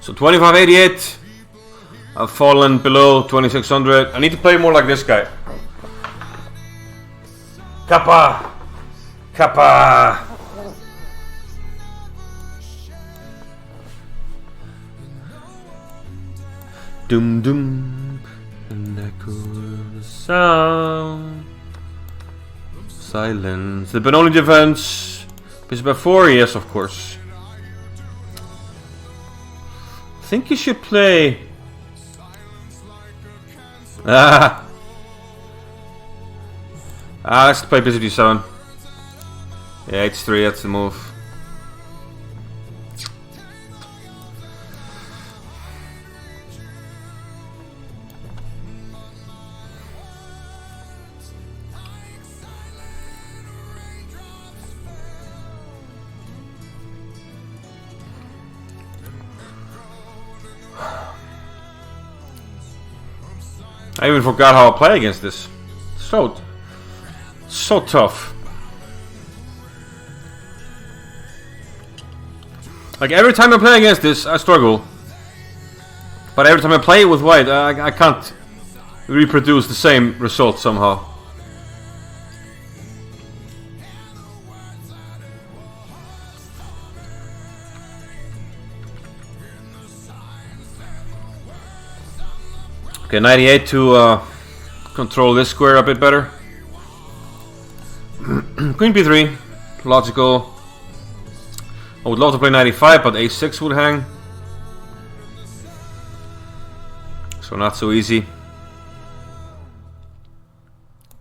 So 2588. I've fallen below 2600. I need to play more like this guy. Kappa! Kappa! Dum dum. And echo the sound. Silence. The Benoni defense. Bf4, yes, of course. I think you should play. Let's play Bf7. Yeah, H3, that's the move. I even forgot how I play against this. So tough. Like every time I play against this, I struggle. But every time I play it with white, I can't reproduce the same result somehow. Okay, 98 to control this square a bit better. Queen b3, logical. I would love to play 95, but a6 would hang. So not so easy.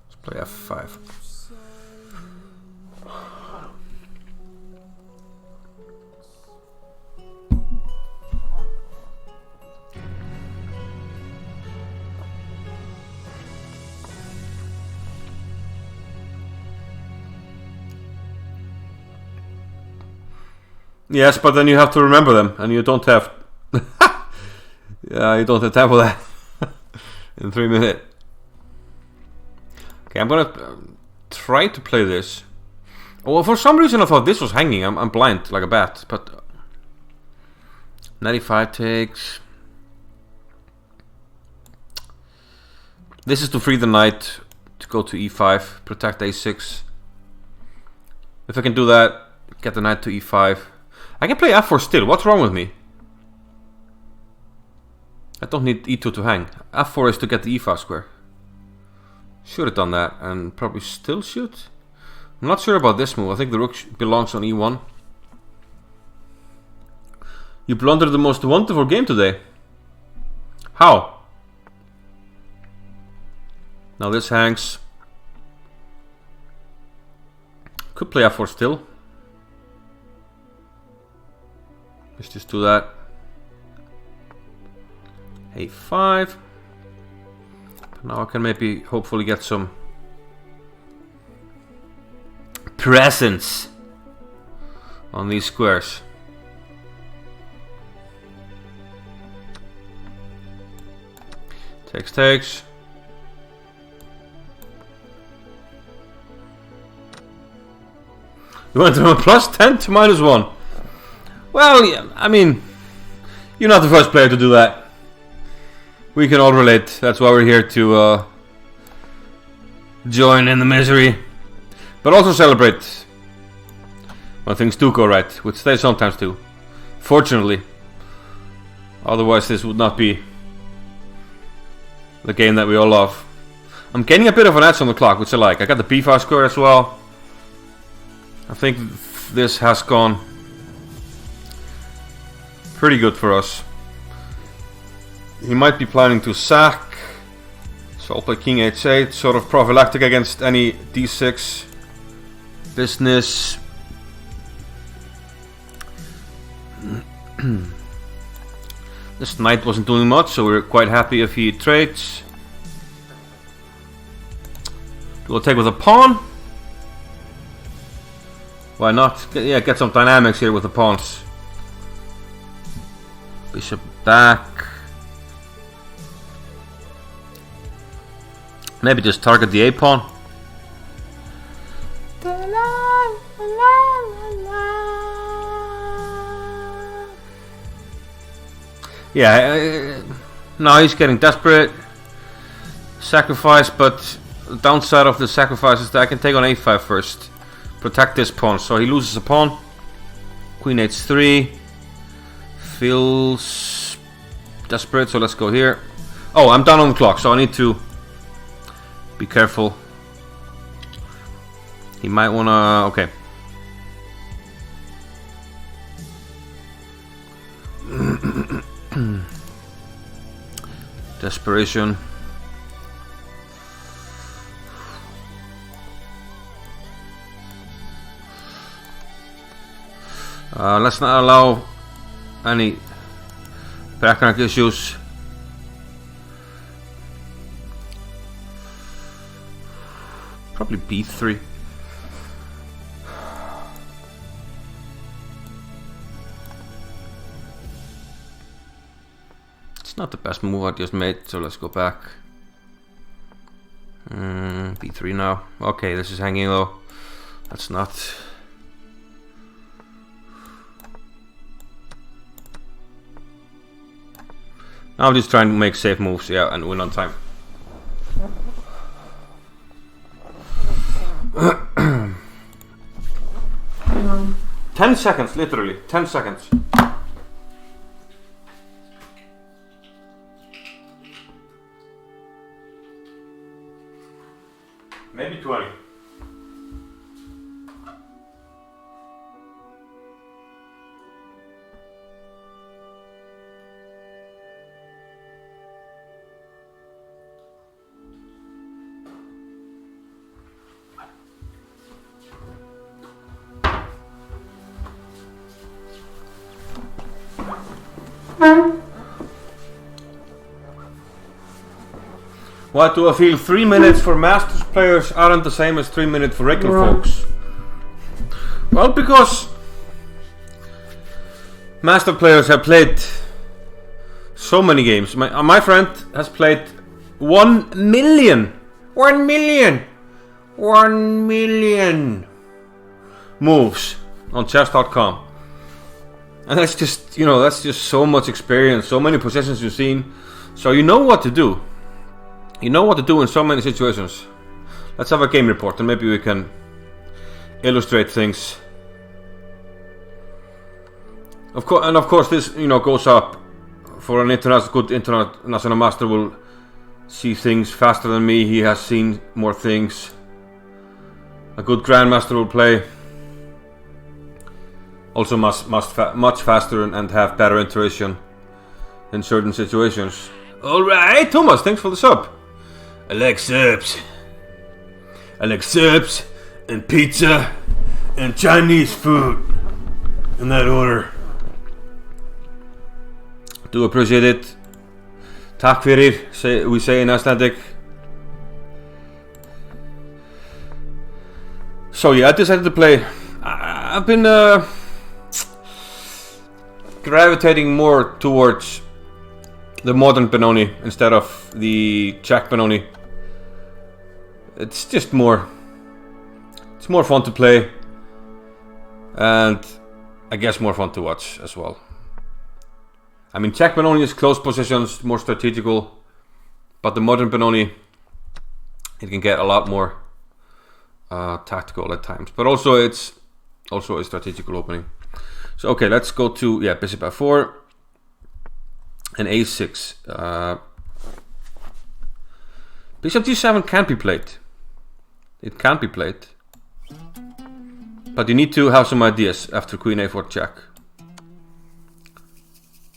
Let's play f5. Yes, but then you have to remember them, and you don't have. Yeah, you don't have time for that in 3 minutes. Okay, I'm gonna try to play this. Oh, for some reason I thought this was hanging. I'm blind like a bat, but 95 takes. This is to free the knight to go to e5, protect a6. If I can do that, get the knight to e5. I can play f4 still. What's wrong with me? I don't need e2 to hang. f4 is to get the e5 square. Should have done that, and probably still should. I'm not sure about this move. I think the rook belongs on e1. You blundered the most wonderful game today. How? Now this hangs. Could play f4 still. Let's just do that. a5. Now I can maybe hopefully get some presence on these squares. Takes. You went from a +10 to -1. Well, yeah, I mean, you're not the first player to do that. We can all relate. That's why we're here to join in the misery, but also celebrate when things do go right, which they sometimes do. Fortunately, otherwise this would not be the game that we all love. I'm getting a bit of an edge on the clock, which I like. I got the b5 square as well. I think this has gone pretty good for us. He might be planning to sack, so I'll play king h8, sort of prophylactic against any d6 business. This knight wasn't doing much, so we're quite happy if he trades. We'll take with a pawn. Why not? Get some dynamics here with the pawns. Bishop back. Maybe just target the a-pawn. Yeah, now he's getting desperate. Sacrifice, but the downside of the sacrifice is that I can take on a5 first. Protect this pawn, so he loses a pawn. Queen h3. Feels desperate, so let's go here. Oh, I'm down on the clock, so I need to be careful. He might wanna... okay. Desperation. Let's not allow any background issues. Probably b3. It's not the best move I just made, so let's go back. b3 now. Okay, this is hanging low. That's not... Now I'm just trying to make safe moves, yeah, and win on time. Ten seconds, literally, 10 seconds. Maybe 20. Why do I feel 3 minutes for Masters players aren't the same as 3 minutes for regular folks? Well, because Master players have played so many games. My friend has played 1 million moves on chess.com. And that's just, that's just so much experience, so many positions you've seen. So you know what to do. You know what to do in so many situations. Let's have a game report and maybe we can illustrate things. Of course this goes up for an good international master will see things faster than me. He has seen more things. A good grandmaster will play also much faster and have better intuition in certain situations. Alright, Thomas, thanks for the sub. I like subs and pizza and Chinese food in that order. Do appreciate it. Takk fyrir, we say in Icelandic. So yeah, I decided to play. I've been gravitating more towards the modern Benoni instead of the Czech Benoni. It's just more. It's more fun to play, and I guess more fun to watch as well. I mean, Czech Benoni is close positions, more strategical, but the modern Benoni, it can get a lot more tactical at times. But also, it's also a strategical opening. So okay, let's go to bishop f4 and a6. Bishop g7 can be played. It can be played, but you need to have some ideas after queen a4 check.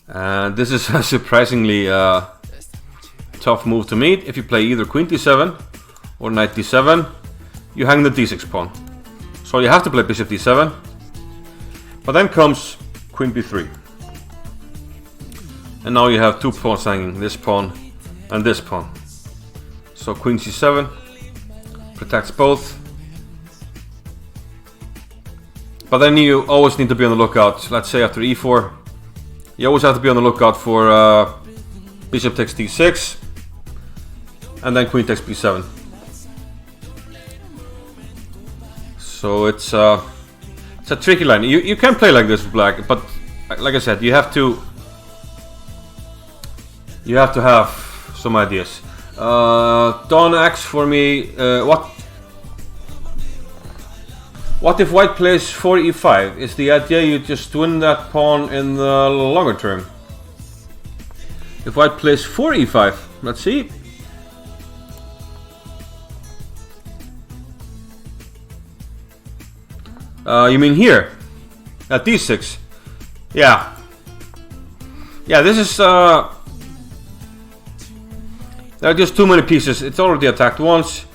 And this is a surprisingly tough move to meet. If you play either queen d7 or knight d7, you hang the d6 pawn. So you have to play bishop d7, but then comes queen b3. And now you have two pawns hanging, this pawn and this pawn. So queen c7 protects both. But then you always need to be on the lookout. Let's say after e4, you always have to be on the lookout for bishop takes d6 and then queen takes b7. So it's a tricky line. You can play like this with black, but like I said, you have to You have to have some ideas. Don X for me. What if white plays 4 e5? Is the idea you just win that pawn in the longer term? If white plays 4 e5, let's see. You mean here? At d6? Yeah. Yeah, this is... there are just too many pieces. It's already attacked once.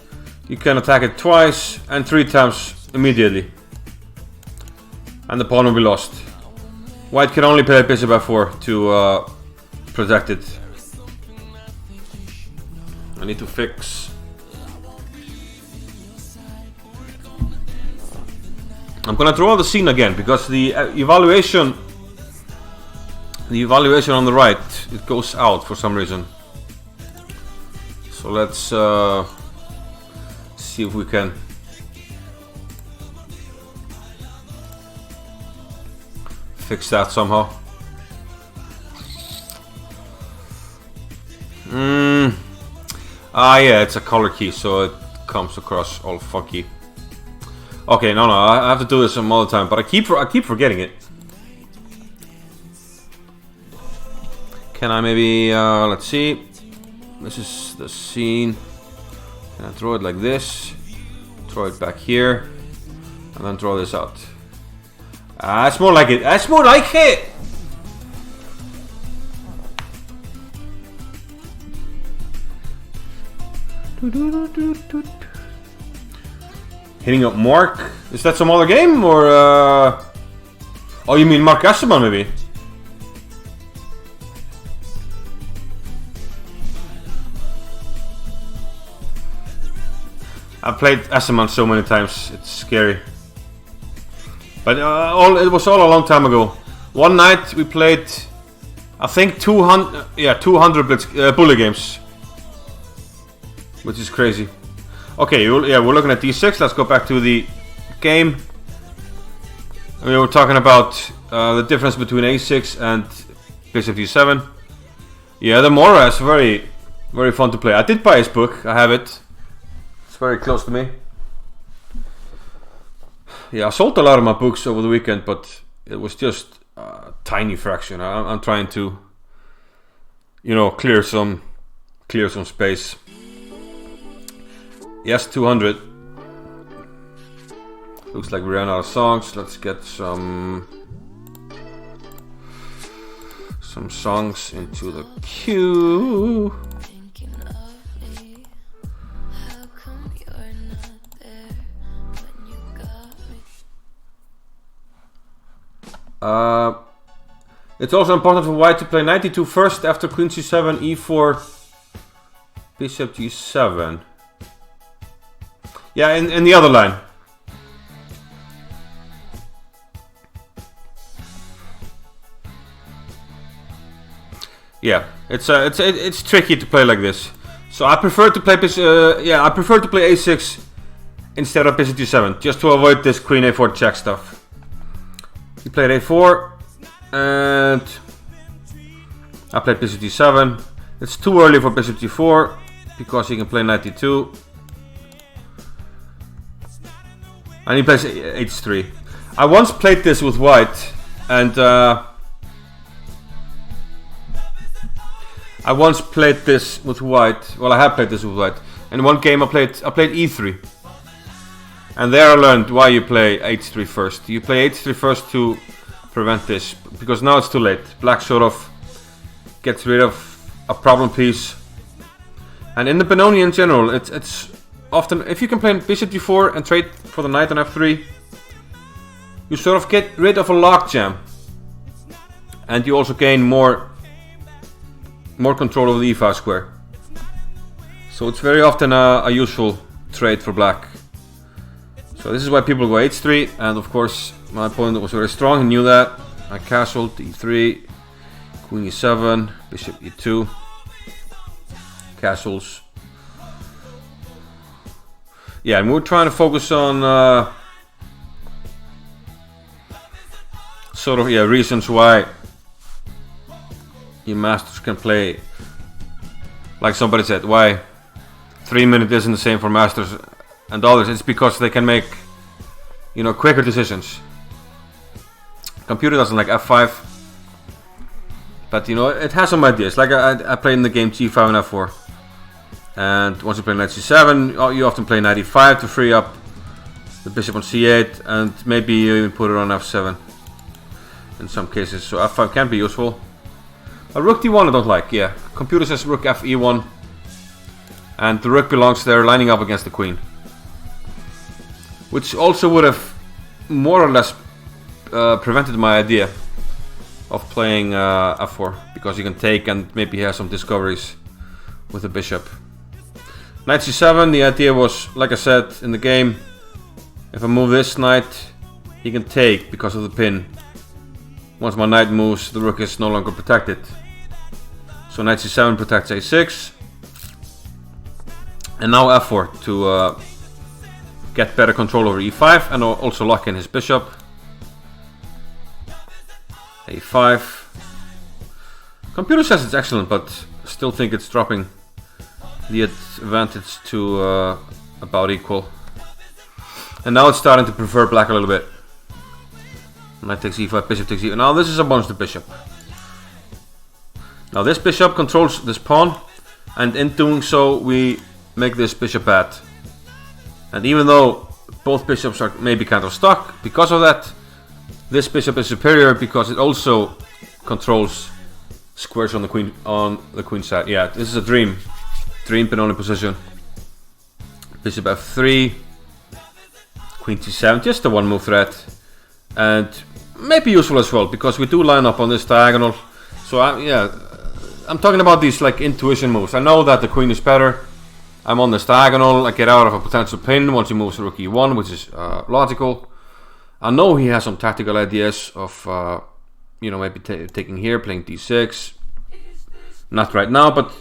You can attack it twice and 3 times immediately. And the pawn will be lost. White can only play bishop f4 to protect it. I need to fix... I'm gonna draw the scene again because the evaluation on the right, it goes out for some reason. So let's see if we can fix that somehow. Yeah, it's a color key, so it comes across all funky. Okay, no, I have to do this some other time, but I keep forgetting it. Can I maybe, let's see. This is the scene. Can I throw it like this? Throw it back here, and then throw this out. That's more like it. That's more like it. Hitting up Mark? Is that some other game or? Oh, you mean Mark Asseman maybe? I've played Asseman so many times, it's scary. But it was all a long time ago. One night we played, I think 200 bully games, which is crazy. Okay, yeah, we're looking at d6. Let's go back to the game. We were talking about the difference between a6 and bishop d7. Yeah, the Mora is very, very fun to play. I did buy his book. I have it. It's very close to me. Yeah, I sold a lot of my books over the weekend, but it was just a tiny fraction. I'm trying to, you know, clear some space. Yes, 200. Looks like we ran out of songs. Let's get some songs into the queue. It's also important for white to play knight d2 first after queen c7, e4, bishop g7. Yeah, in the other line. Yeah, it's tricky to play like this. So I prefer to play a6 instead of bishop d7, just to avoid this queen a4 check stuff. He played a4, and I played bishop d7. It's too early for bishop g4 because he can play knight d2. And he plays h3. I once played this with white, and well, I have played this with white. In one game I played e3, and there I learned why you play h3 first. You play h3 first to prevent this, because now it's too late. Black sort of gets rid of a problem piece, and in the Benoni in general, it's often, if you can play bishop g4 and trade for the knight on f3, you sort of get rid of a logjam, and you also gain more control over the e5 square. So it's very often a useful trade for black. So this is why people go h3, and of course my opponent was very strong, he knew that. I castled e3, queen e7, bishop e2, castles. Yeah, and we're trying to focus on reasons why your masters can play like somebody said, why 3 minutes isn't the same for masters and others. It's because they can make, you know, quicker decisions. Computer doesn't like F5, but you know, it has some ideas. Like I played in the game G5 and F4, and once you play knight C7, you often play knight E5 to free up the bishop on C8, and maybe you even put it on F7 in some cases. So F5 can be useful. A rook D1 I don't like. Yeah, computer says rook F1, and the rook belongs there, lining up against the queen, which also would have more or less prevented my idea of playing F4, because you can take and maybe have some discoveries with the bishop. Knight C7, the idea was, like I said in the game, if I move this knight, he can take because of the pin. Once my knight moves, the rook is no longer protected. So knight C7 protects A6, and now F4 to get better control over E5 and also lock in his bishop. A5. Computer says it's excellent, but still think it's dropping the advantage to about equal. And now it's starting to prefer black a little bit. Knight takes E5, bishop takes E5. Now this is a bonus to bishop. Now this bishop controls this pawn, and in doing so we make this bishop bad. And even though both bishops are maybe kind of stuck because of that, this bishop is superior because it also controls squares on the queen side. Yeah, this is a dream Benoni position. Bishop F3, Queen T7, just a one move threat, and maybe useful as well because we do line up on this diagonal. So I'm talking about these like intuition moves. I know that the queen is better. I'm on this diagonal. I get out of a potential pin once he moves to rook E1, which is logical. I know he has some tactical ideas of, you know, maybe taking here, playing D6. Not right now, but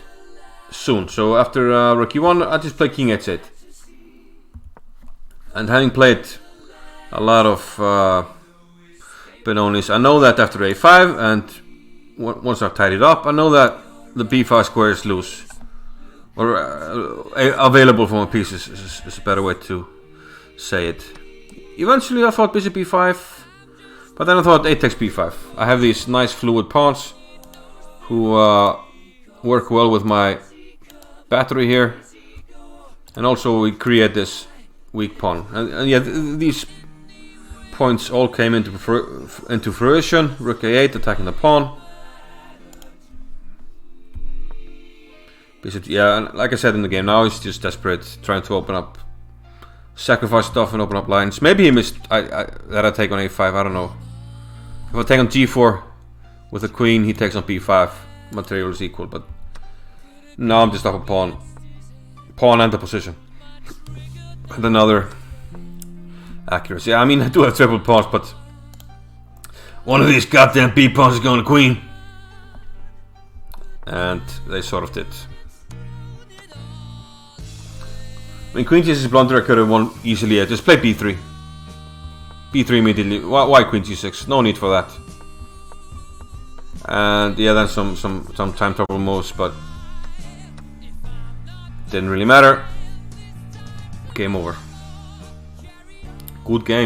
soon. So after rook E1, I just play King H8. And having played a lot of Benonis, I know that after A5, and once I've tied it up, I know that the B5 square is loose. Or available for my pieces is a better way to say it. Eventually I thought bishop B5, but then I thought A takes B5. I have these nice fluid pawns who work well with my battery here, and also we create this weak pawn. And yeah, these points all came into fruition. Rook A8 attacking the pawn. Bishop, yeah, and like I said in the game, now he's just desperate, trying to open up, sacrifice stuff and open up lines. Maybe he missed that I take on A5, I don't know. If I take on G4 with a queen, he takes on B5. Material is equal, but now I'm just up a pawn and the position. And another accuracy. I mean, I do have triple pawns, but one of these goddamn B pawns is going to queen. And they sort of did. I mean, queen g6 blunder, I could have won easily. I just play b3. b3 immediately. Why queen g6? No need for that. And yeah, then some time trouble moves, but didn't really matter. Game over. Good game.